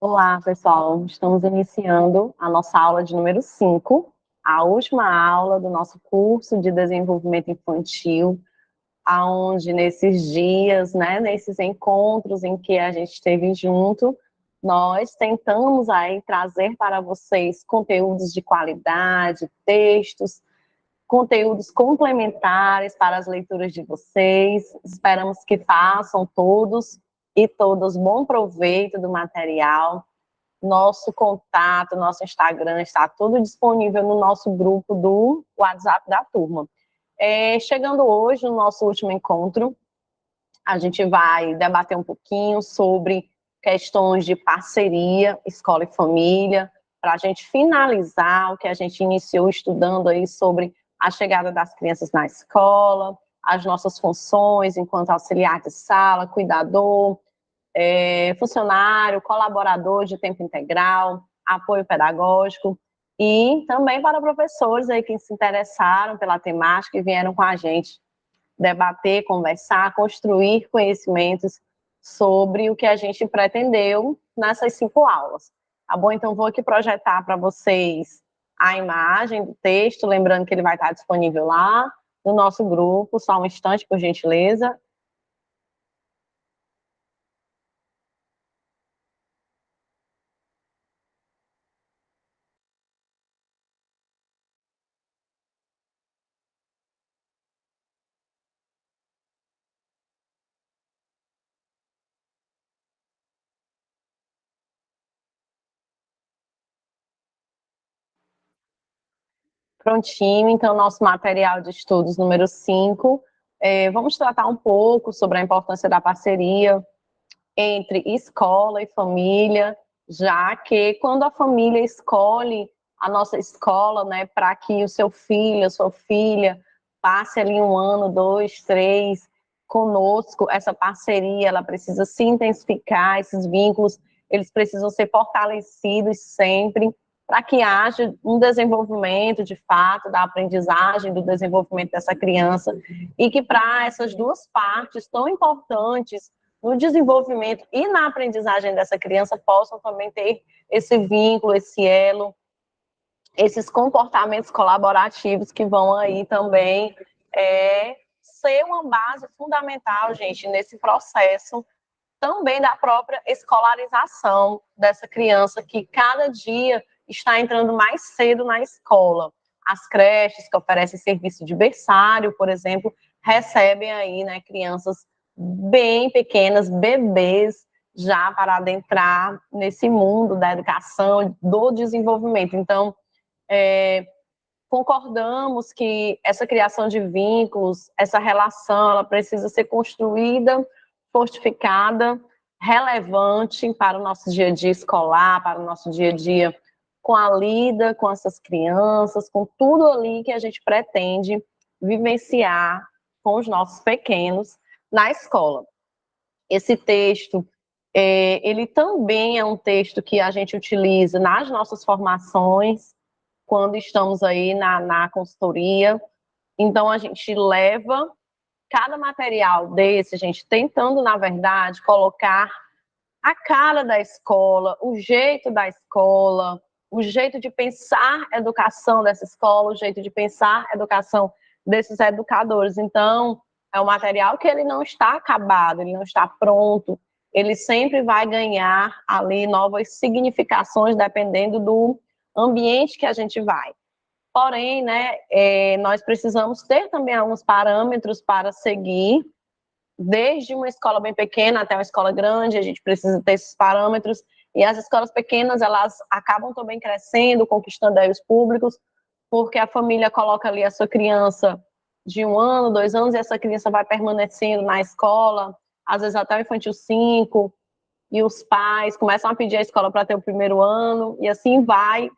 Olá, pessoal. Estamos iniciando a nossa aula de número 5, a última aula do nosso curso de desenvolvimento infantil, aonde nesses dias, nesses encontros em que a gente esteve junto, nós tentamos aí trazer para vocês conteúdos de qualidade, textos, conteúdos complementares para as leituras de vocês. Esperamos que façam todos e todas bom proveito do material. Nosso contato, nosso Instagram está tudo disponível no nosso grupo do WhatsApp da turma. Chegando hoje no nosso último encontro, a gente vai debater um pouquinho sobre questões de parceria, escola e família, para a gente finalizar o que a gente iniciou estudando aí sobre a chegada das crianças na escola, as nossas funções enquanto auxiliar de sala, cuidador, funcionário, colaborador de tempo integral, apoio pedagógico, e também para professores aí que se interessaram pela temática e vieram com a gente debater, conversar, construir conhecimentos sobre o que a gente pretendeu nessas 5 aulas. Tá bom? Então, vou aqui projetar para vocês a imagem do texto, lembrando que ele vai estar disponível lá no nosso grupo, só um instante, por gentileza. Prontinho, então, nosso material de estudos número 5. Vamos tratar um pouco sobre a importância da parceria entre escola e família, já que quando a família escolhe a nossa escola, para que o seu filho, a sua filha, passe ali 1 ano, 2, 3, conosco, essa parceria, ela precisa se intensificar, esses vínculos, eles precisam ser fortalecidos sempre, para que haja um desenvolvimento, de fato, da aprendizagem, do desenvolvimento dessa criança, e que para essas duas partes tão importantes no desenvolvimento e na aprendizagem dessa criança possam também ter esse vínculo, esse elo, esses comportamentos colaborativos que vão aí também ser uma base fundamental, gente, nesse processo também da própria escolarização dessa criança que cada dia está entrando mais cedo na escola. As creches que oferecem serviço de berçário, por exemplo, recebem aí, crianças bem pequenas, bebês, já para adentrar nesse mundo da educação, do desenvolvimento. Então, concordamos que essa criação de vínculos, essa relação, ela precisa ser construída, fortificada, relevante para o nosso dia a dia escolar, para o nosso dia a dia com a lida com essas crianças, com tudo ali que a gente pretende vivenciar com os nossos pequenos na escola. Esse texto, ele também é um texto que a gente utiliza nas nossas formações, quando estamos aí na consultoria. Então, a gente leva cada material desse, a gente tentando, na verdade, colocar a cara da escola, o jeito da escola, o jeito de pensar a educação dessa escola, o jeito de pensar a educação desses educadores. Então, é um material que ele não está acabado, ele não está pronto, ele sempre vai ganhar ali novas significações dependendo do ambiente que a gente vai. Porém, nós precisamos ter também alguns parâmetros para seguir, desde uma escola bem pequena até uma escola grande, a gente precisa ter esses parâmetros, e as escolas pequenas, elas acabam também crescendo, conquistando aí os públicos, porque a família coloca ali a sua criança de 1 ano, 2 anos, e essa criança vai permanecendo na escola, às vezes até o infantil 5, e os pais começam a pedir a escola para ter o 1º ano, e assim vai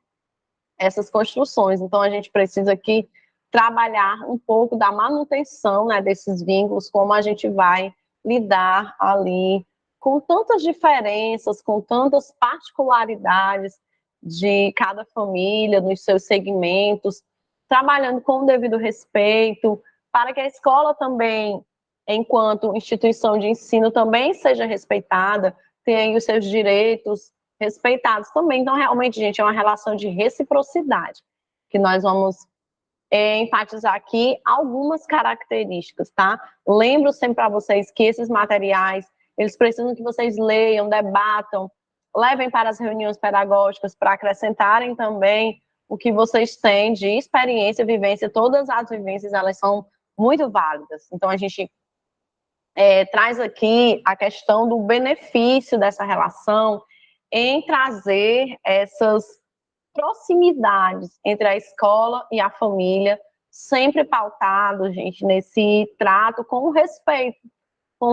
essas construções. Então, a gente precisa aqui trabalhar um pouco da manutenção, desses vínculos, como a gente vai lidar ali com tantas diferenças, com tantas particularidades de cada família, nos seus segmentos, trabalhando com o devido respeito, para que a escola também, enquanto instituição de ensino, também seja respeitada, tenha os seus direitos respeitados também. Então, realmente, gente, é uma relação de reciprocidade, que nós vamos enfatizar aqui algumas características, tá? Lembro sempre para vocês que esses materiais, eles precisam que vocês leiam, debatam, levem para as reuniões pedagógicas para acrescentarem também o que vocês têm de experiência, vivência. Todas as vivências, elas são muito válidas. Então, a gente traz aqui a questão do benefício dessa relação em trazer essas proximidades entre a escola e a família, sempre pautado, gente, nesse trato com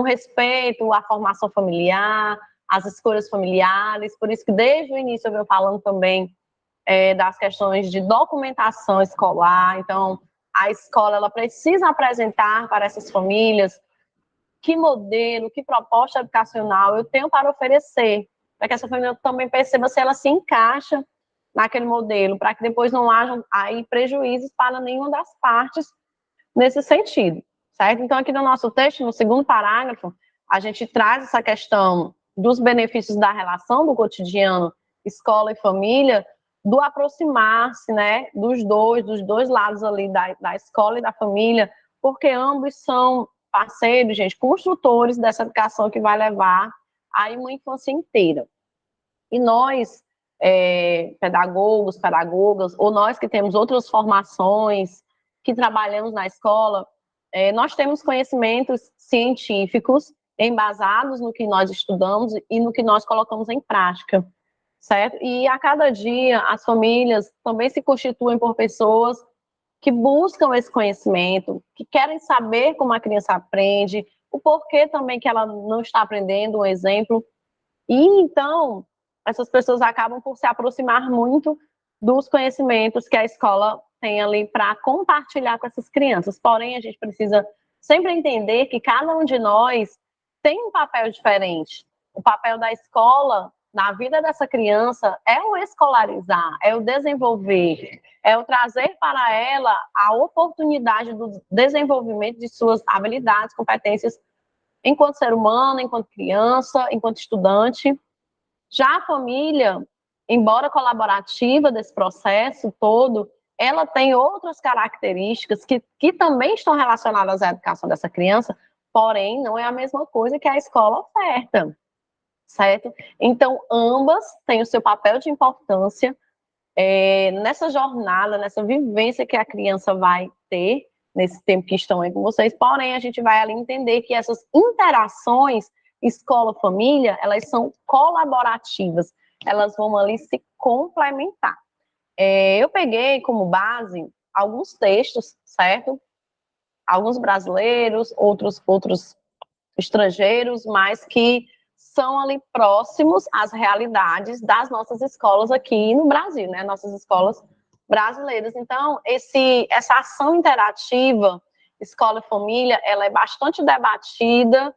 respeito à formação familiar, às escolhas familiares. Por isso que desde o início eu venho falando também das questões de documentação escolar. Então, a escola ela precisa apresentar para essas famílias que modelo, que proposta educacional eu tenho para oferecer, para que essa família também perceba se ela se encaixa naquele modelo, para que depois não hajam aí prejuízos para nenhuma das partes nesse sentido, certo? Então, aqui no nosso texto, no segundo parágrafo, a gente traz essa questão dos benefícios da relação do cotidiano escola e família, do aproximar-se, né, dos dois lados ali, da escola e da família, porque ambos são parceiros, gente, construtores dessa educação que vai levar aí uma infância inteira. E nós, pedagogos, pedagogas, ou nós que temos outras formações, que trabalhamos na escola, nós temos conhecimentos científicos embasados no que nós estudamos e no que nós colocamos em prática, certo? E a cada dia as famílias também se constituem por pessoas que buscam esse conhecimento, que querem saber como a criança aprende, o porquê também que ela não está aprendendo, um exemplo. E então, essas pessoas acabam por se aproximar muito dos conhecimentos que a escola tem ali para compartilhar com essas crianças. Porém, a gente precisa sempre entender que cada um de nós tem um papel diferente. O papel da escola na vida dessa criança é o escolarizar, é o desenvolver, é o trazer para ela a oportunidade do desenvolvimento de suas habilidades, competências enquanto ser humano, enquanto criança, enquanto estudante. Já a família, embora colaborativa desse processo todo, ela tem outras características que também estão relacionadas à educação dessa criança, porém não é a mesma coisa que a escola oferta, certo? Então, ambas têm o seu papel de importância nessa jornada, nessa vivência que a criança vai ter nesse tempo que estão aí com vocês, porém a gente vai ali entender que essas interações escola-família, elas são colaborativas, elas vão ali se complementar. Eu peguei como base alguns textos, certo? Alguns brasileiros, outros estrangeiros, mas que são ali próximos às realidades das nossas escolas aqui no Brasil, né? Nossas escolas brasileiras. Então, essa ação interativa, escola e família, ela é bastante debatida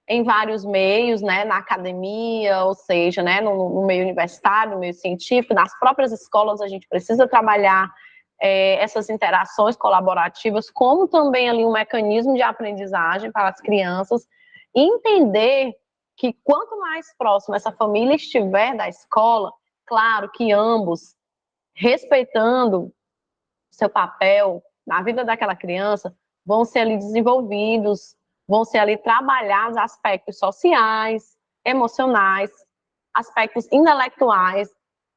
em vários meios, né? Na academia, ou seja, né? No meio universitário, no meio científico, nas próprias escolas a gente precisa trabalhar essas interações colaborativas, como também ali um mecanismo de aprendizagem para as crianças, e entender que quanto mais próximo essa família estiver da escola, claro que ambos respeitando seu papel na vida daquela criança, vão ser ali desenvolvidos, vão ser ali trabalhados aspectos sociais, emocionais, aspectos intelectuais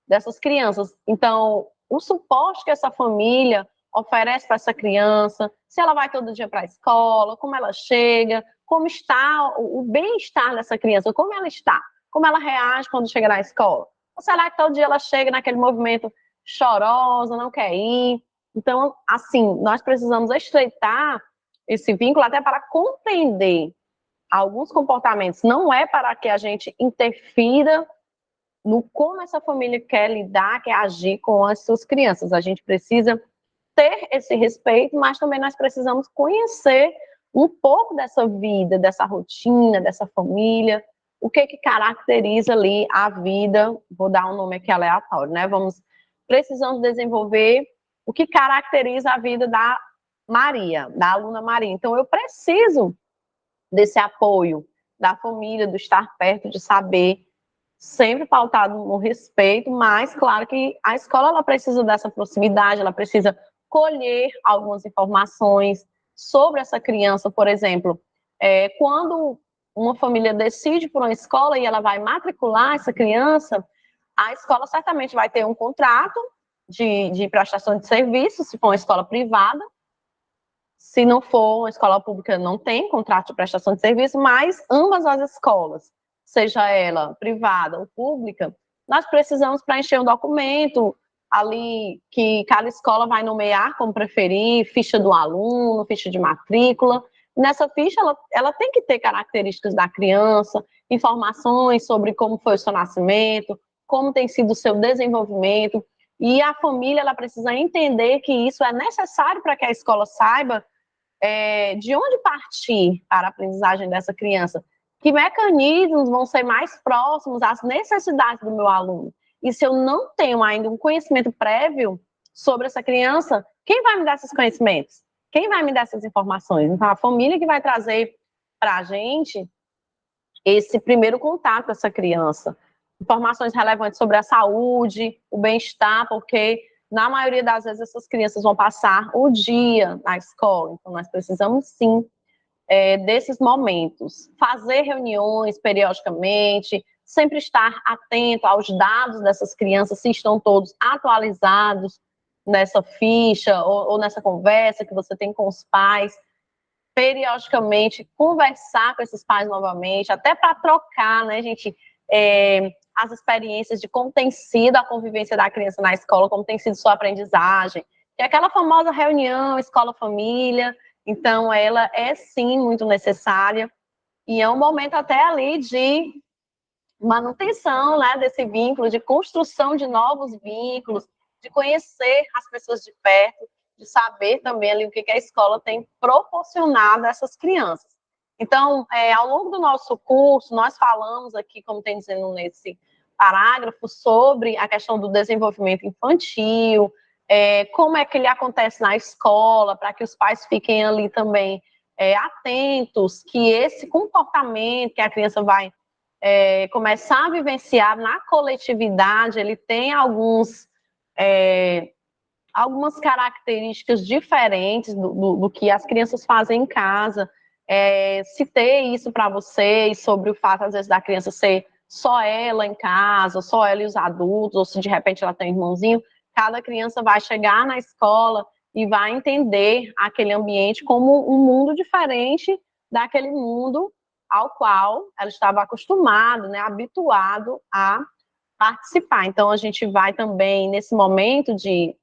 dessas crianças. Então, o suporte que essa família oferece para essa criança, se ela vai todo dia para a escola, como ela chega, como está o bem-estar dessa criança, como ela está, como ela reage quando chega na escola. Ou será que todo dia ela chega naquele movimento chorosa, não quer ir? Então, assim, nós precisamos estreitar esse vínculo até para compreender alguns comportamentos. Não é para que a gente interfira no como essa família quer lidar, quer agir com as suas crianças. A gente precisa ter esse respeito, mas também nós precisamos conhecer um pouco dessa vida, dessa rotina, dessa família, o que caracteriza ali a vida, vou dar um nome aqui aleatório, né? Precisamos desenvolver o que caracteriza a vida da Maria, da aluna Maria. Então, eu preciso desse apoio da família, do estar perto, de saber sempre pautado no respeito, mas claro que a escola ela precisa dessa proximidade, ela precisa colher algumas informações sobre essa criança, por exemplo, quando uma família decide por uma escola e ela vai matricular essa criança, a escola certamente vai ter um contrato de prestação de serviço, se for uma escola privada. Se não for uma escola pública, não tem contrato de prestação de serviço, mas ambas as escolas, seja ela privada ou pública, nós precisamos preencher um documento ali que cada escola vai nomear como preferir, ficha do aluno, ficha de matrícula. Nessa ficha, ela tem que ter características da criança, informações sobre como foi o seu nascimento, como tem sido o seu desenvolvimento, e a família ela precisa entender que isso é necessário para que a escola saiba de onde partir para a aprendizagem dessa criança, que mecanismos vão ser mais próximos às necessidades do meu aluno. E se eu não tenho ainda um conhecimento prévio sobre essa criança, quem vai me dar esses conhecimentos? Quem vai me dar essas informações? Então, a família que vai trazer para a gente esse primeiro contato com essa criança. Informações relevantes sobre a saúde, o bem-estar, porque na maioria das vezes essas crianças vão passar o dia na escola, então nós precisamos sim desses momentos. Fazer reuniões periodicamente, sempre estar atento aos dados dessas crianças, se estão todos atualizados nessa ficha ou nessa conversa que você tem com os pais. Periodicamente conversar com esses pais novamente, até para trocar, né, gente, as experiências de como tem sido a convivência da criança na escola, como tem sido sua aprendizagem, que é aquela famosa reunião escola-família. Então, ela é sim muito necessária, e é um momento até ali de manutenção, né, desse vínculo, de construção de novos vínculos, de conhecer as pessoas de perto, de saber também ali o que a escola tem proporcionado a essas crianças. Então, ao longo do nosso curso, nós falamos aqui, como tem dizendo nesse parágrafo, sobre a questão do desenvolvimento infantil, como é que ele acontece na escola, para que os pais fiquem ali também atentos, que esse comportamento que a criança vai começar a vivenciar na coletividade, ele tem algumas características diferentes do que as crianças fazem em casa. Citei isso para vocês, sobre o fato, às vezes, da criança ser só ela em casa, só ela e os adultos, ou se de repente ela tem um irmãozinho. Cada criança vai chegar na escola e vai entender aquele ambiente como um mundo diferente daquele mundo ao qual ela estava acostumada, né, habituado a participar. Então, a gente vai também, nesse momento de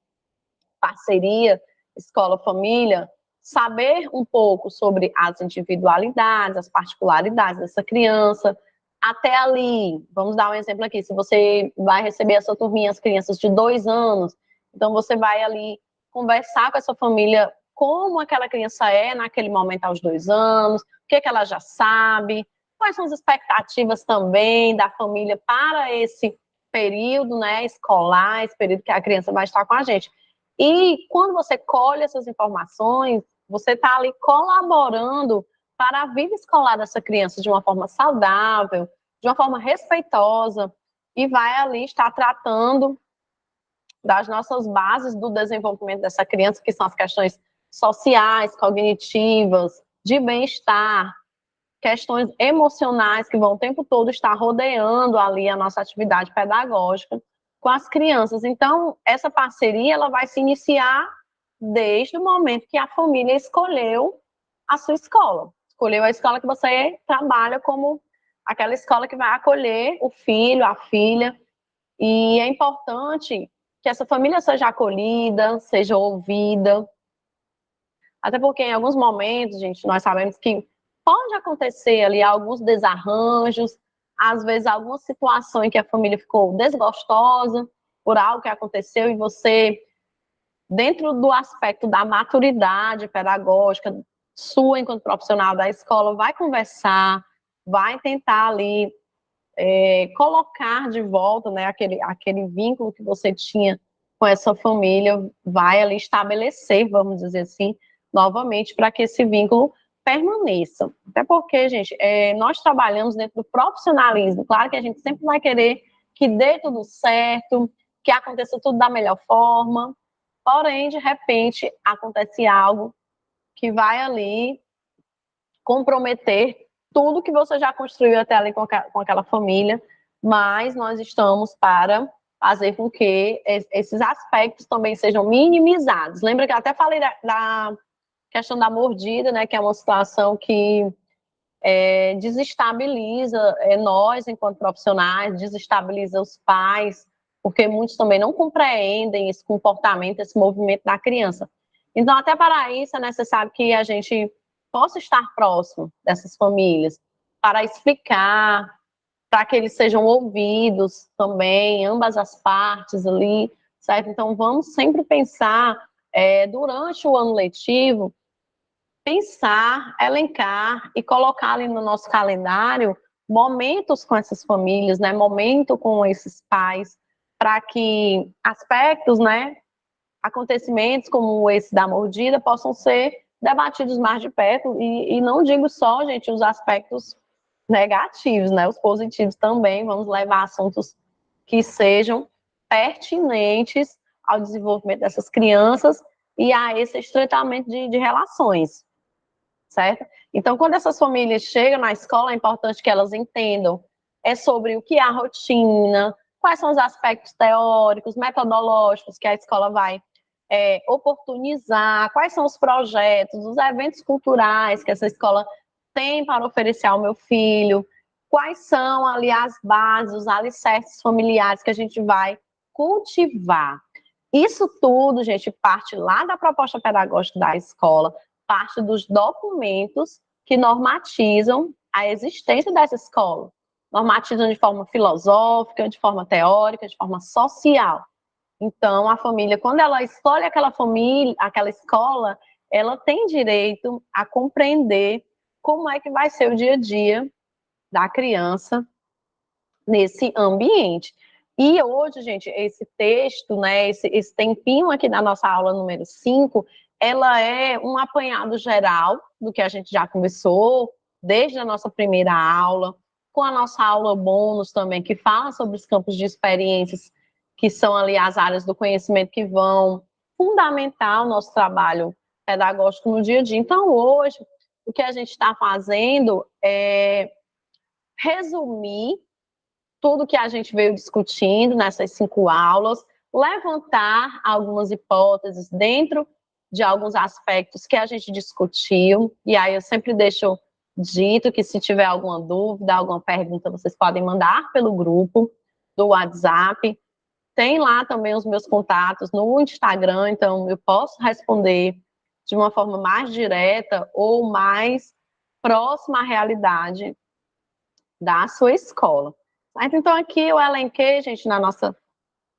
parceria escola-família, saber um pouco sobre as individualidades, as particularidades dessa criança. Até ali, vamos dar um exemplo aqui, se você vai receber a sua turminha, as crianças de 2 anos, então você vai ali conversar com essa família como aquela criança é naquele momento aos 2 anos, o que ela já sabe, quais são as expectativas também da família para esse período, né, escolar, esse período que a criança vai estar com a gente. E quando você colhe essas informações, você está ali colaborando para a vida escolar dessa criança de uma forma saudável, de uma forma respeitosa, e vai ali estar tratando das nossas bases do desenvolvimento dessa criança, que são as questões sociais, cognitivas, de bem-estar, questões emocionais que vão o tempo todo estar rodeando ali a nossa atividade pedagógica com as crianças. Então, essa parceria ela vai se iniciar desde o momento que a família escolheu a sua escola. Escolheu a escola que você trabalha como aquela escola que vai acolher o filho, a filha. E é importante que essa família seja acolhida, seja ouvida. Até porque em alguns momentos, gente, nós sabemos que pode acontecer ali alguns desarranjos, às vezes alguma situação em que a família ficou desgostosa por algo que aconteceu, e você, dentro do aspecto da maturidade pedagógica sua enquanto profissional da escola, vai conversar, vai tentar ali colocar de volta, né, aquele vínculo que você tinha com essa família, vai ali estabelecer, vamos dizer assim, novamente, para que esse vínculo permaneça. Até porque, gente, nós trabalhamos dentro do profissionalismo. Claro que a gente sempre vai querer que dê tudo certo, que aconteça tudo da melhor forma, porém, de repente, acontece algo que vai ali comprometer tudo que você já construiu até ali com aquela família, mas nós estamos para fazer com que esses aspectos também sejam minimizados. Lembra que eu até falei da questão da mordida, né, que é uma situação que desestabiliza nós enquanto profissionais, desestabiliza os pais, porque muitos também não compreendem esse comportamento, esse movimento da criança. Então, até para isso, é necessário que a gente possa estar próximo dessas famílias, para explicar, para que eles sejam ouvidos também, ambas as partes ali, certo? Então, vamos sempre pensar, durante o ano letivo, pensar, elencar e colocar ali no nosso calendário momentos com essas famílias, né? Momento com esses pais, para que aspectos, né? Acontecimentos como esse da mordida possam ser debatidos mais de perto e não digo só, gente, os aspectos negativos, né? Os positivos também, vamos levar assuntos que sejam pertinentes ao desenvolvimento dessas crianças e a esse estreitamento de relações, certo? Então, quando essas famílias chegam na escola, é importante que elas entendam sobre o que é a rotina, quais são os aspectos teóricos, metodológicos que a escola vai oportunizar, quais são os projetos, os eventos culturais que essa escola tem para oferecer ao meu filho, quais são ali as bases, os alicerces familiares que a gente vai cultivar. Isso tudo, gente, parte lá da proposta pedagógica da escola, parte dos documentos que normatizam a existência dessa escola. Normatizam de forma filosófica, de forma teórica, de forma social. Então, a família, quando ela escolhe aquela família, aquela escola, ela tem direito a compreender como é que vai ser o dia a dia da criança nesse ambiente. E hoje, gente, esse texto, né, esse tempinho aqui da nossa aula número 5, ela é um apanhado geral do que a gente já conversou, desde a nossa primeira aula, com a nossa aula bônus também, que fala sobre os campos de experiências, que são ali as áreas do conhecimento que vão fundamentar o nosso trabalho pedagógico no dia a dia. Então, hoje, o que a gente está fazendo é resumir tudo que a gente veio discutindo nessas 5 aulas, levantar algumas hipóteses dentro de alguns aspectos que a gente discutiu, e aí eu sempre deixo dito que se tiver alguma dúvida, alguma pergunta, vocês podem mandar pelo grupo do WhatsApp. Tem lá também os meus contatos no Instagram, então eu posso responder de uma forma mais direta ou mais próxima à realidade da sua escola. Então, aqui eu elenquei, gente, na nossa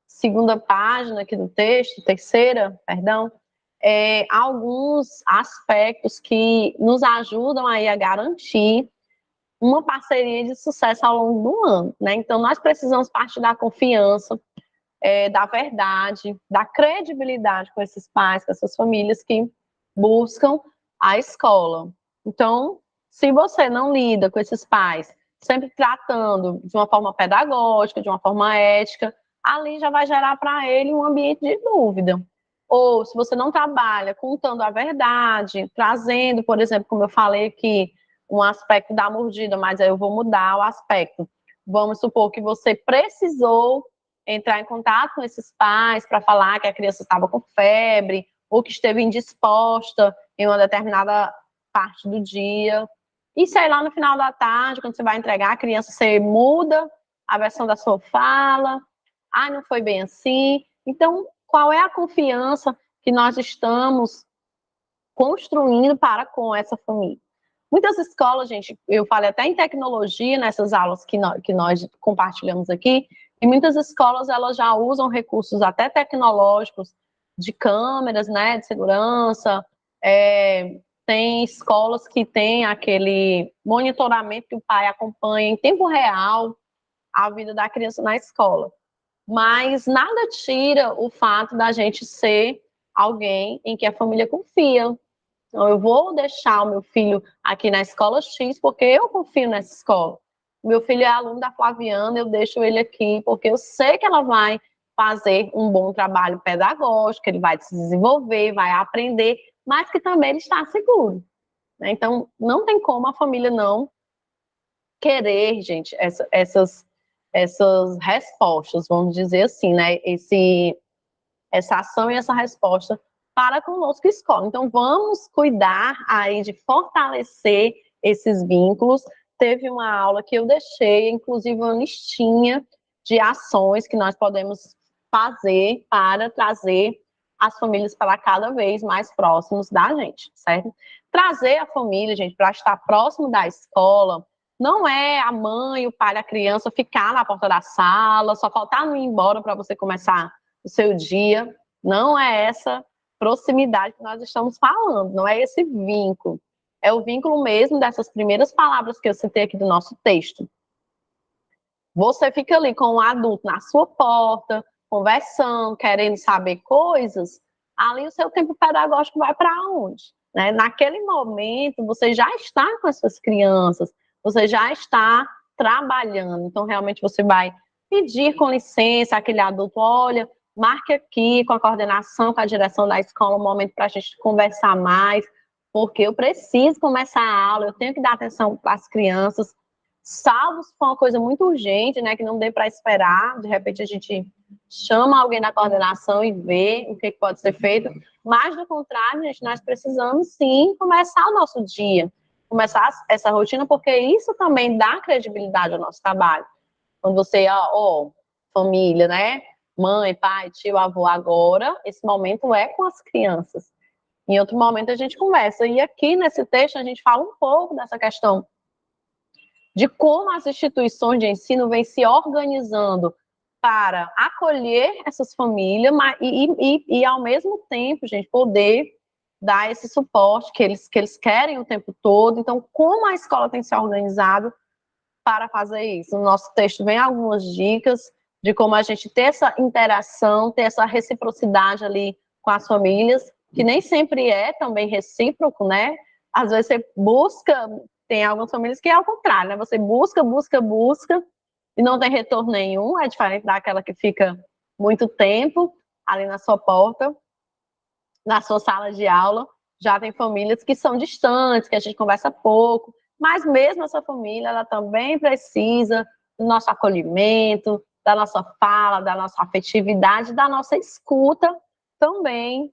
segunda página aqui do texto, terceira, perdão, alguns aspectos que nos ajudam aí a garantir uma parceria de sucesso ao longo do ano, né? Então, nós precisamos partir da confiança, da verdade, da credibilidade com esses pais, com essas famílias que buscam a escola. Então, se você não lida com esses pais, sempre tratando de uma forma pedagógica, de uma forma ética, ali já vai gerar para ele um ambiente de dúvida. Ou se você não trabalha contando a verdade, trazendo, por exemplo, como eu falei aqui, um aspecto da mordida, mas aí eu vou mudar o aspecto. Vamos supor que você precisou entrar em contato com esses pais para falar que a criança estava com febre ou que esteve indisposta em uma determinada parte do dia. E se aí lá no final da tarde, quando você vai entregar a criança, você muda a versão da sua fala, não foi bem assim. Então, qual é a confiança que nós estamos construindo para com essa família? Muitas escolas, gente, eu falei até em tecnologia nessas aulas que nós compartilhamos aqui, e muitas escolas elas já usam recursos até tecnológicos de câmeras, né, de segurança. Tem escolas que têm aquele monitoramento que o pai acompanha em tempo real a vida da criança na escola. Mas nada tira o fato da gente ser alguém em que a família confia, Então, eu vou deixar o meu filho aqui na escola X porque eu confio nessa escola. Meu filho é aluno da Flaviana, eu deixo ele aqui porque eu sei que ela vai fazer um bom trabalho pedagógico, ele vai se desenvolver, vai aprender, mas que também ele está seguro. Né? Então, não tem como a família não querer, gente, essas respostas, vamos dizer assim, né? Essa ação e essa resposta para conosco escola. Então, vamos cuidar aí de fortalecer esses vínculos. Teve uma aula que eu deixei, inclusive uma listinha de ações que nós podemos fazer para trazer as famílias para cada vez mais próximos da gente, certo? Trazer a família, gente, para estar próximo da escola, não é a mãe, o pai da criança ficar na porta da sala, só faltar não ir embora para você começar o seu dia. Não é essa proximidade que nós estamos falando, não é esse vínculo. É o vínculo mesmo dessas primeiras palavras que eu citei aqui do nosso texto. Você fica ali com um adulto na sua porta, conversando, querendo saber coisas, ali o seu tempo pedagógico vai para onde? Né? Naquele momento, você já está com as suas crianças, você já está trabalhando. Então, realmente, você vai pedir com licença àquele adulto, olha, marque aqui com a coordenação, com a direção da escola, um momento para a gente conversar mais, porque eu preciso começar a aula, eu tenho que dar atenção para as crianças, salvo se for uma coisa muito urgente, né, que não dê para esperar, de repente a gente chama alguém da coordenação e vê o que pode ser feito, mas, do contrário, gente, nós precisamos, sim, começar o nosso dia, começar essa rotina, porque isso também dá credibilidade ao nosso trabalho. Quando você, família, né, mãe, pai, tio, avô, agora, esse momento é com as crianças. Em outro momento a gente conversa. E aqui nesse texto a gente fala um pouco dessa questão de como as instituições de ensino vêm se organizando para acolher essas famílias e ao mesmo tempo, gente, poder dar esse suporte que eles querem o tempo todo. Então, como a escola tem se organizado para fazer isso? No nosso texto vem algumas dicas de como a gente ter essa interação, ter essa reciprocidade ali com as famílias, que nem sempre é também recíproco, né? Às vezes você busca, tem algumas famílias que é ao contrário, né? Você busca, e não tem retorno nenhum, é diferente daquela que fica muito tempo ali na sua porta, na sua sala de aula. Já tem famílias que são distantes, que a gente conversa pouco, mas mesmo essa família, ela também precisa do nosso acolhimento, da nossa fala, da nossa afetividade, da nossa escuta também,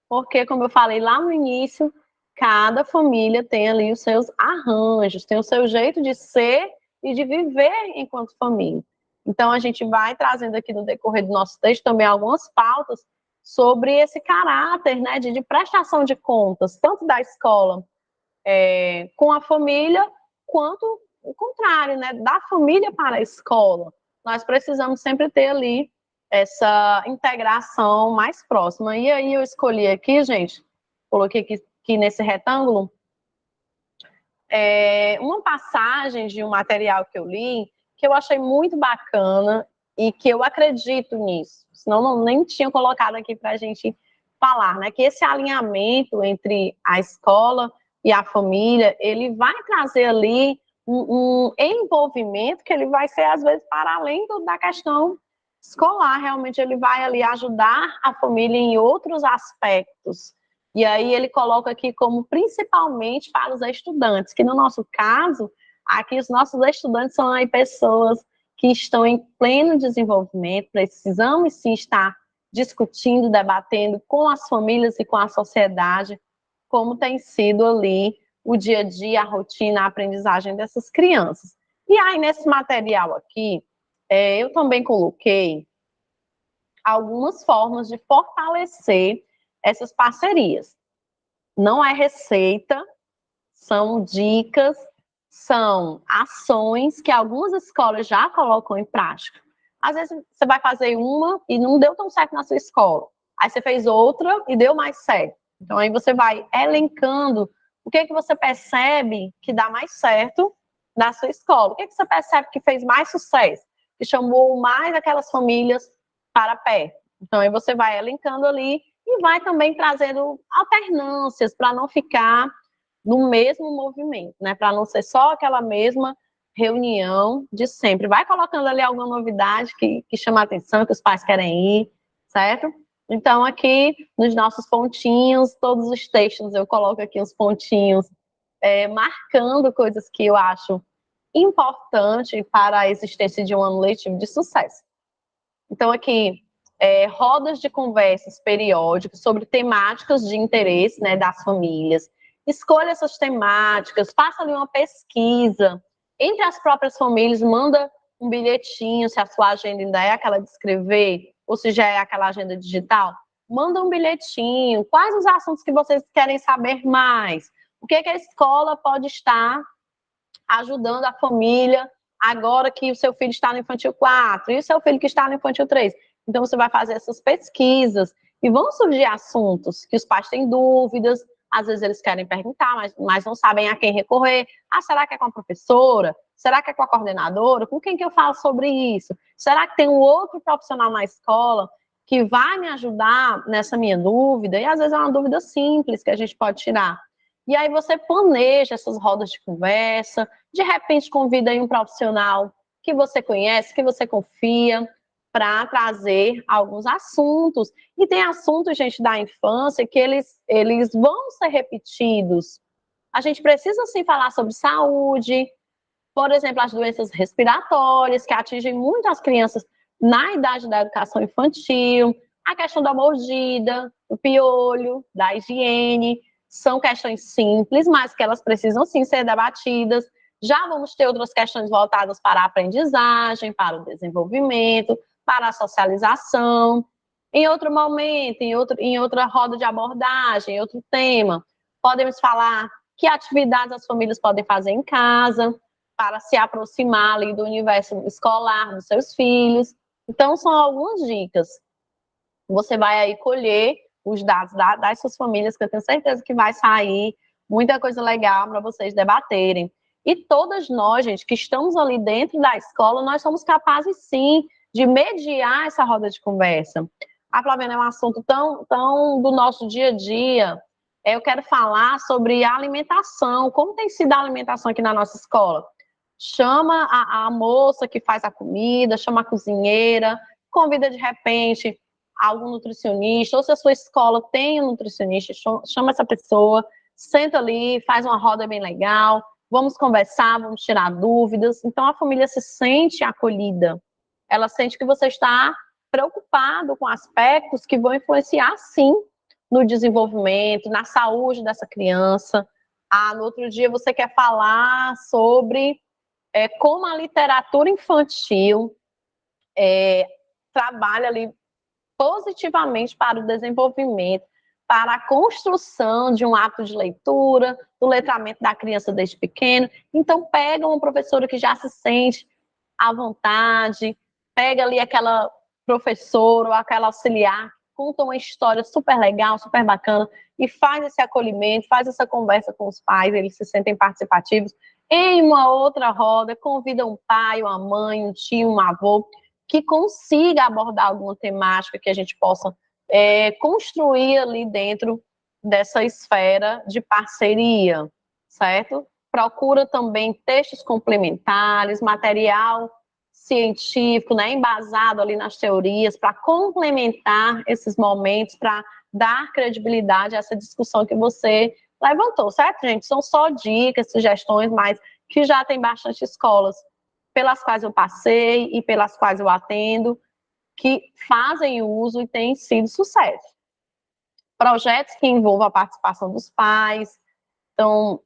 porque, como eu falei lá no início, cada família tem ali os seus arranjos, tem o seu jeito de ser e de viver enquanto família. Então, a gente vai trazendo aqui no decorrer do nosso texto também algumas pautas sobre esse caráter, né, de prestação de contas, tanto da escola com a família, quanto o contrário, né, da família para a escola. Nós precisamos sempre ter ali essa integração mais próxima. E aí eu escolhi aqui, gente, coloquei aqui nesse retângulo, uma passagem de um material que eu li, que eu achei muito bacana e que eu acredito nisso, senão não nem tinha colocado aqui para a gente falar, né? Que esse alinhamento entre a escola e a família, ele vai trazer ali um envolvimento que ele vai ser, às vezes, para além da questão escolar, realmente ele vai ali ajudar a família em outros aspectos. E aí ele coloca aqui como principalmente para os estudantes, que no nosso caso, aqui os nossos estudantes são aí pessoas que estão em pleno desenvolvimento, precisamos sim estar discutindo, debatendo com as famílias e com a sociedade, como tem sido ali o dia a dia, a rotina, a aprendizagem dessas crianças. E aí, nesse material aqui, eu também coloquei algumas formas de fortalecer essas parcerias. Não é receita, são dicas, são ações que algumas escolas já colocam em prática. Às vezes você vai fazer uma e não deu tão certo na sua escola. Aí você fez outra e deu mais certo. Então aí você vai elencando o que você percebe que dá mais certo na sua escola. O que você percebe que fez mais sucesso, que chamou mais aquelas famílias para perto. Então aí você vai elencando ali e vai também trazendo alternâncias para não ficar no mesmo movimento, né? Para não ser só aquela mesma reunião de sempre. Vai colocando ali alguma novidade que chama a atenção, que os pais querem ir, certo? Então, aqui nos nossos pontinhos, todos os textos, eu coloco aqui os pontinhos marcando coisas que eu acho importante para a existência de um ano letivo de sucesso. Então, aqui, rodas de conversas periódicas sobre temáticas de interesse, né, das famílias. Escolha essas temáticas, faça ali uma pesquisa. Entre as próprias famílias, manda um bilhetinho, se a sua agenda ainda é aquela de escrever, ou se já é aquela agenda digital. Manda um bilhetinho. Quais os assuntos que vocês querem saber mais? O que a escola pode estar ajudando a família agora que o seu filho está no infantil 4 e o seu filho que está no infantil 3. Então, você vai fazer essas pesquisas e vão surgir assuntos que os pais têm dúvidas, às vezes eles querem perguntar, mas não sabem a quem recorrer. Ah, será que é com a professora? Será que é com a coordenadora? Com quem que eu falo sobre isso? Será que tem um outro profissional na escola que vai me ajudar nessa minha dúvida? E às vezes é uma dúvida simples que a gente pode tirar. E aí você planeja essas rodas de conversa, de repente convida aí um profissional que você conhece, que você confia, para trazer alguns assuntos. E tem assuntos, gente, da infância que eles vão ser repetidos. A gente precisa, sim, falar sobre saúde, por exemplo, as doenças respiratórias, que atingem muito as crianças na idade da educação infantil, a questão da mordida, do piolho, da higiene, são questões simples, mas que elas precisam, sim, ser debatidas. Já vamos ter outras questões voltadas para a aprendizagem, para o desenvolvimento, para a socialização. Em outro momento, em outra roda de abordagem, em outro tema, podemos falar que atividades as famílias podem fazer em casa para se aproximar ali do universo escolar dos seus filhos. Então, são algumas dicas. Você vai aí colher os dados das suas famílias, que eu tenho certeza que vai sair muita coisa legal para vocês debaterem. E todas nós, gente, que estamos ali dentro da escola, nós somos capazes, sim, de mediar essa roda de conversa. A Flaviana, é um assunto tão do nosso dia a dia. Eu quero falar sobre a alimentação, como tem sido a alimentação aqui na nossa escola. Chama a moça que faz a comida, chama a cozinheira, convida de repente algum nutricionista, ou se a sua escola tem um nutricionista, chama essa pessoa, senta ali, faz uma roda bem legal, vamos conversar, vamos tirar dúvidas. Então a família se sente acolhida, ela sente que você está preocupado com aspectos que vão influenciar, sim, no desenvolvimento, na saúde dessa criança. Ah, no outro dia você quer falar sobre como a literatura infantil trabalha ali positivamente para o desenvolvimento, para a construção de um hábito de leitura, do letramento da criança desde pequeno. Então, pega uma professora que já se sente à vontade, pega ali aquela professora ou aquela auxiliar, conta uma história super legal, super bacana, e faz esse acolhimento, faz essa conversa com os pais, eles se sentem participativos. Em uma outra roda, convida um pai, uma mãe, um tio, um avô, que consiga abordar alguma temática que a gente possa construir ali dentro dessa esfera de parceria, certo? Procura também textos complementares, material científico, né, embasado ali nas teorias, para complementar esses momentos, para dar credibilidade a essa discussão que você levantou, certo, gente? São só dicas, sugestões, mas que já tem bastante escolas pelas quais eu passei e pelas quais eu atendo, que fazem uso e têm sido sucesso. Projetos que envolvam a participação dos pais, então,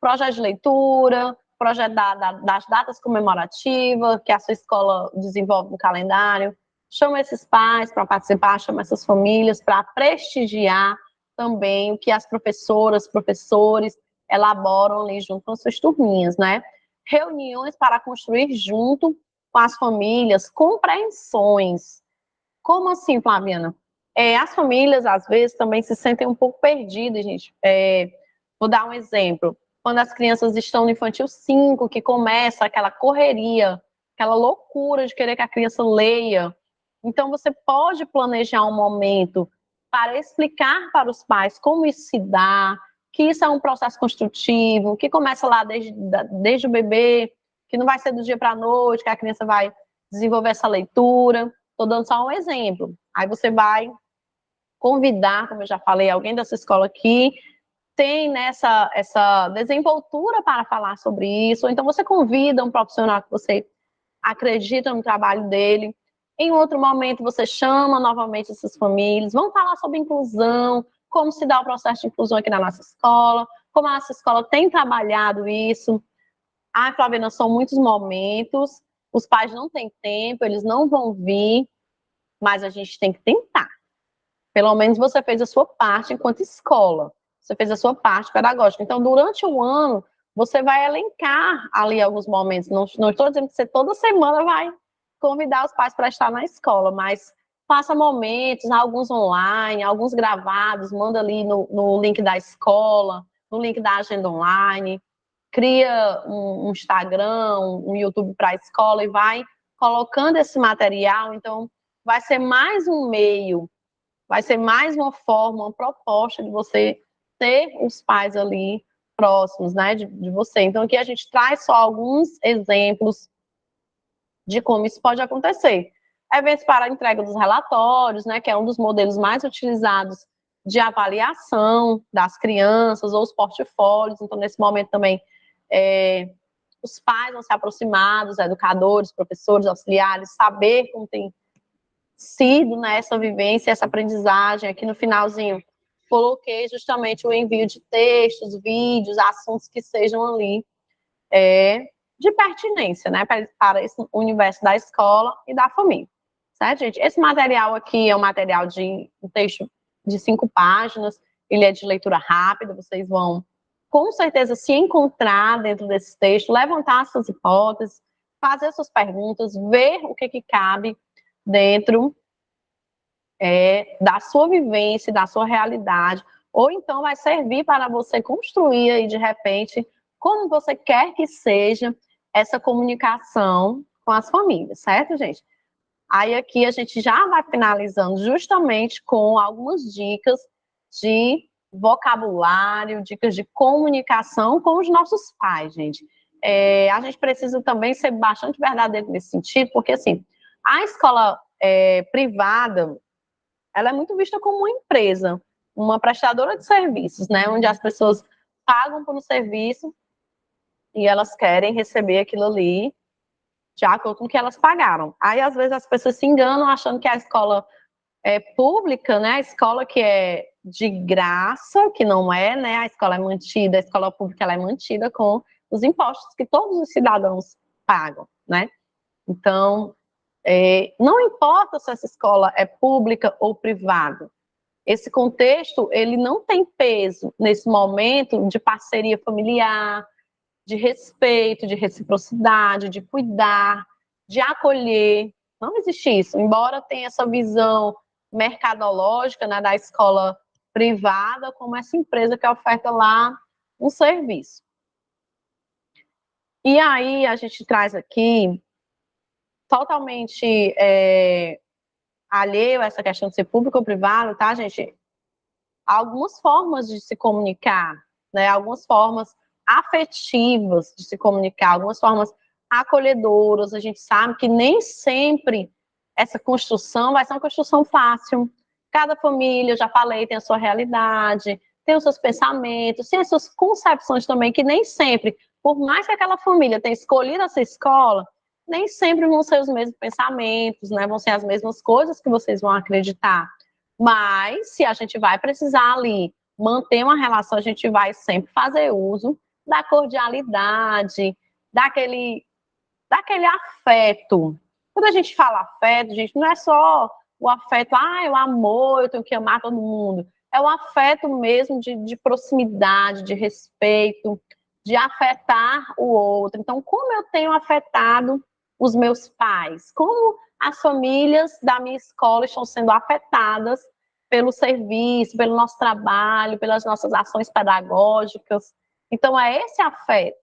projeto de leitura, projeto das datas comemorativas, que a sua escola desenvolve no calendário. Chama esses pais para participar, chama essas famílias para prestigiar também o que as professoras, professores elaboram ali junto com suas turminhas, né? Reuniões para construir junto com as famílias compreensões. Como assim, Flaviana? As famílias, às vezes, também se sentem um pouco perdidas, gente. Vou dar um exemplo. Quando as crianças estão no infantil 5, que começa aquela correria, aquela loucura de querer que a criança leia. Então, você pode planejar um momento para explicar para os pais como isso se dá, que isso é um processo construtivo, que começa lá desde o bebê, que não vai ser do dia para a noite, que a criança vai desenvolver essa leitura. Estou dando só um exemplo. Aí você vai convidar, como eu já falei, alguém dessa escola aqui, tem nessa essa desenvoltura para falar sobre isso, ou então você convida um profissional que você acredita no trabalho dele. Em outro momento, você chama novamente essas famílias, vamos falar sobre inclusão, como se dá o processo de inclusão aqui na nossa escola, como a nossa escola tem trabalhado isso. Ah, Flaviana, são muitos momentos, os pais não têm tempo, eles não vão vir, mas a gente tem que tentar. Pelo menos você fez a sua parte enquanto escola, você fez a sua parte pedagógica. Então, durante o ano, você vai elencar ali alguns momentos. Não estou dizendo que você toda semana vai convidar os pais para estar na escola, mas faça momentos, alguns online, alguns gravados, manda ali no link da escola, no link da agenda online, cria um Instagram, um YouTube para a escola e vai colocando esse material. Então, vai ser mais um meio, vai ser mais uma forma, uma proposta de você ter os pais ali próximos, né, de você. Então, aqui a gente traz só alguns exemplos de como isso pode acontecer. Eventos para a entrega dos relatórios, né, que é um dos modelos mais utilizados de avaliação das crianças, ou os portfólios. Então, nesse momento também, os pais vão se aproximar dos educadores, professores, auxiliares, saber como tem sido, né, essa vivência, essa aprendizagem. Aqui no finalzinho, coloquei justamente o envio de textos, vídeos, assuntos que sejam ali de pertinência, né, para esse universo da escola e da família. Certo, gente? Esse material aqui é um material de um texto de 5 páginas, ele é de leitura rápida, vocês vão, com certeza, se encontrar dentro desse texto, levantar suas hipóteses, fazer suas perguntas, ver o que cabe dentro da sua vivência, da sua realidade, ou então vai servir para você construir aí, de repente, como você quer que seja essa comunicação com as famílias, certo, gente? Aí aqui a gente já vai finalizando justamente com algumas dicas de vocabulário, dicas de comunicação com os nossos pais, gente. A gente precisa também ser bastante verdadeiro nesse sentido, porque assim, a escola privada, ela é muito vista como uma empresa, uma prestadora de serviços, né? Onde as pessoas pagam por um serviço e elas querem receber aquilo ali de acordo com o que elas pagaram. Aí, às vezes, as pessoas se enganam achando que a escola é pública, né? A escola que é de graça, que não é, né? A escola é mantida, a escola pública ela é mantida com os impostos que todos os cidadãos pagam, né? Então, não importa se essa escola é pública ou privada, esse contexto, ele não tem peso nesse momento de parceria familiar, de respeito, de reciprocidade, de cuidar, de acolher. Não existe isso. Embora tenha essa visão mercadológica, né, da escola privada, como essa empresa que oferta lá um serviço. E aí a gente traz aqui, totalmente alheio a essa questão de ser público ou privado, tá, gente? Algumas formas de se comunicar, né? Algumas formas afetivas de se comunicar, algumas formas acolhedoras. A gente sabe que nem sempre essa construção vai ser uma construção fácil. Cada família, eu já falei, tem a sua realidade, tem os seus pensamentos, tem as suas concepções também, que nem sempre, por mais que aquela família tenha escolhido essa escola, nem sempre vão ser os mesmos pensamentos, né? Vão ser as mesmas coisas que vocês vão acreditar. Mas, se a gente vai precisar ali manter uma relação, a gente vai sempre fazer uso da cordialidade, daquele afeto. Quando a gente fala afeto, gente, não é só o afeto, o amor, eu tenho que amar todo mundo. É o afeto mesmo de proximidade, de respeito, de afetar o outro. Então, como eu tenho afetado os meus pais? Como as famílias da minha escola estão sendo afetadas pelo serviço, pelo nosso trabalho, pelas nossas ações pedagógicas? Então, é esse afeto.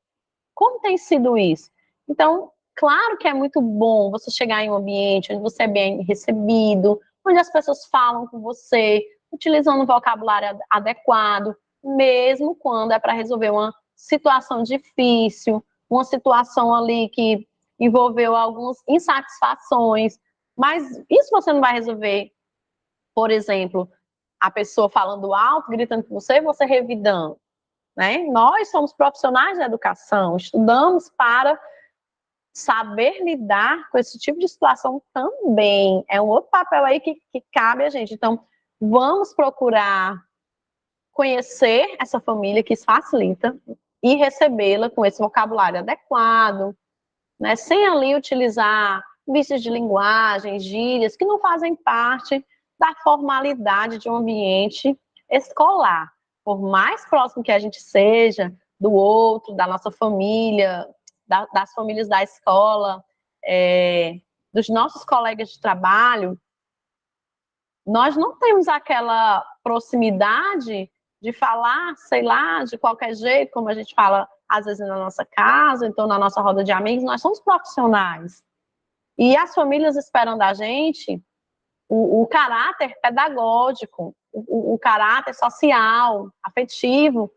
Como tem sido isso? Então, claro que é muito bom você chegar em um ambiente onde você é bem recebido, onde as pessoas falam com você, utilizando um vocabulário adequado, mesmo quando é para resolver uma situação difícil, uma situação ali que envolveu algumas insatisfações, mas isso você não vai resolver, por exemplo, a pessoa falando alto, gritando com você, e você revidando, né? Nós somos profissionais da educação, estudamos para saber lidar com esse tipo de situação também. É um outro papel aí que cabe a gente. Então, vamos procurar conhecer essa família, que isso facilita, e recebê-la com esse vocabulário adequado, né? Sem ali utilizar vícios de linguagem, gírias, que não fazem parte da formalidade de um ambiente escolar. Por mais próximo que a gente seja do outro, da nossa família, das famílias da escola, dos nossos colegas de trabalho, nós não temos aquela proximidade de falar, sei lá, de qualquer jeito, como a gente fala às vezes na nossa casa, então na nossa roda de amigos. Nós somos profissionais. E as famílias esperam da gente o caráter pedagógico, o caráter social, afetivo,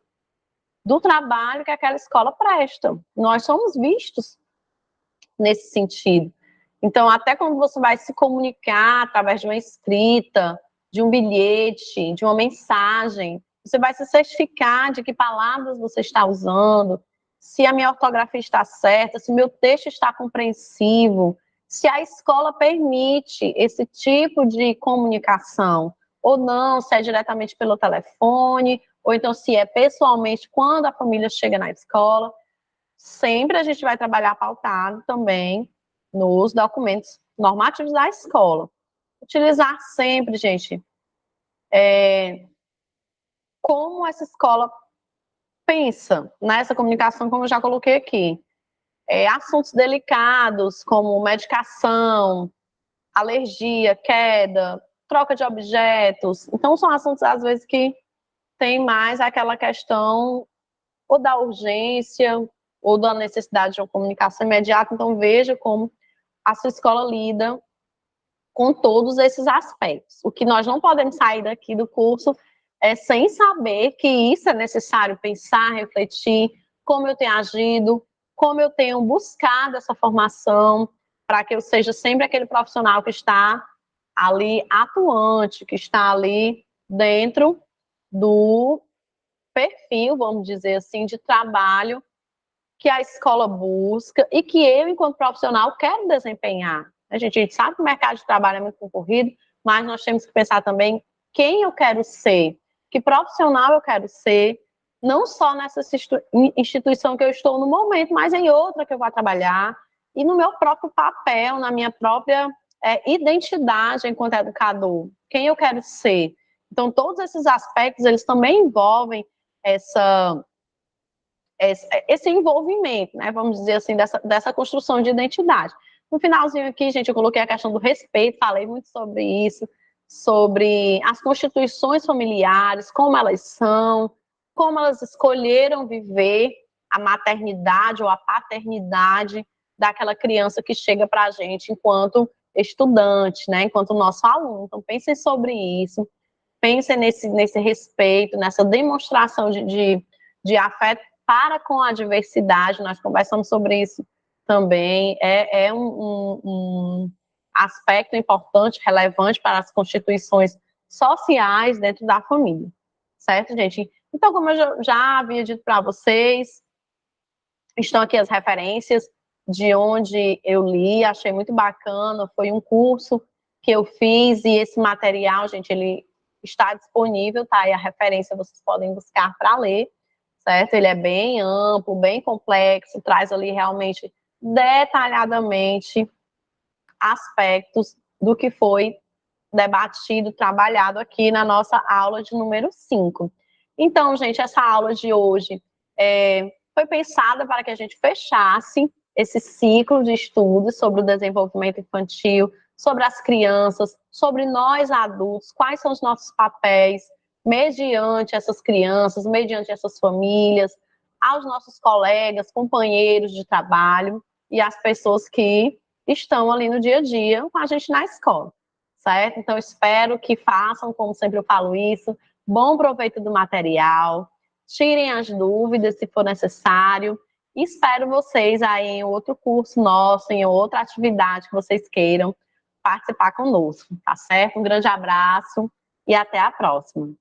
do trabalho que aquela escola presta. Nós somos vistos nesse sentido. Então, até quando você vai se comunicar através de uma escrita, de um bilhete, de uma mensagem, você vai se certificar de que palavras você está usando, se a minha ortografia está certa, se o meu texto está compreensivo, se a escola permite esse tipo de comunicação ou não, se é diretamente pelo telefone, ou então se é pessoalmente quando a família chega na escola. Sempre a gente vai trabalhar pautado também nos documentos normativos da escola. Utilizar sempre, gente, como essa escola pensa nessa comunicação, como eu já coloquei aqui. Assuntos delicados, como medicação, alergia, queda, troca de objetos. Então, são assuntos, às vezes, que tem mais aquela questão ou da urgência, ou da necessidade de uma comunicação imediata. Então, veja como a sua escola lida com todos esses aspectos. O que nós não podemos sair daqui do curso é sem saber que isso é necessário pensar, refletir, como eu tenho agido, como eu tenho buscado essa formação, para que eu seja sempre aquele profissional que está ali atuante, que está ali dentro do perfil, vamos dizer assim, de trabalho que a escola busca e que eu, enquanto profissional, quero desempenhar. A gente sabe que o mercado de trabalho é muito concorrido, mas nós temos que pensar também quem eu quero ser, que profissional eu quero ser, não só nessa instituição que eu estou no momento, mas em outra que eu vou trabalhar, e no meu próprio papel, na minha própria identidade enquanto educador, quem eu quero ser. Então, todos esses aspectos, eles também envolvem esse envolvimento, né, vamos dizer assim, dessa construção de identidade. No finalzinho aqui, gente, eu coloquei a questão do respeito, falei muito sobre isso, sobre as constituições familiares, como elas são, como elas escolheram viver a maternidade ou a paternidade daquela criança que chega para a gente enquanto estudante, né, enquanto nosso aluno. Então, pensem sobre isso, pensem nesse respeito, nessa demonstração de afeto para com a diversidade. Nós conversamos sobre isso também. É um aspecto importante, relevante para as constituições sociais dentro da família, certo, gente? Então, como eu já havia dito para vocês, estão aqui as referências de onde eu li, achei muito bacana, foi um curso que eu fiz, e esse material, gente, ele está disponível, tá? E a referência vocês podem buscar para ler, certo? Ele é bem amplo, bem complexo, traz ali realmente detalhadamente aspectos do que foi debatido, trabalhado aqui na nossa aula de número 5. Então, gente, essa aula de hoje foi pensada para que a gente fechasse esse ciclo de estudos sobre o desenvolvimento infantil, sobre as crianças, sobre nós adultos, quais são os nossos papéis mediante essas crianças, mediante essas famílias, aos nossos colegas, companheiros de trabalho e às pessoas que estão ali no dia a dia com a gente na escola, certo? Então, espero que façam, como sempre eu falo isso, bom proveito do material, tirem as dúvidas se for necessário. Espero vocês aí em outro curso nosso, em outra atividade que vocês queiram participar conosco, tá certo? Um grande abraço e até a próxima.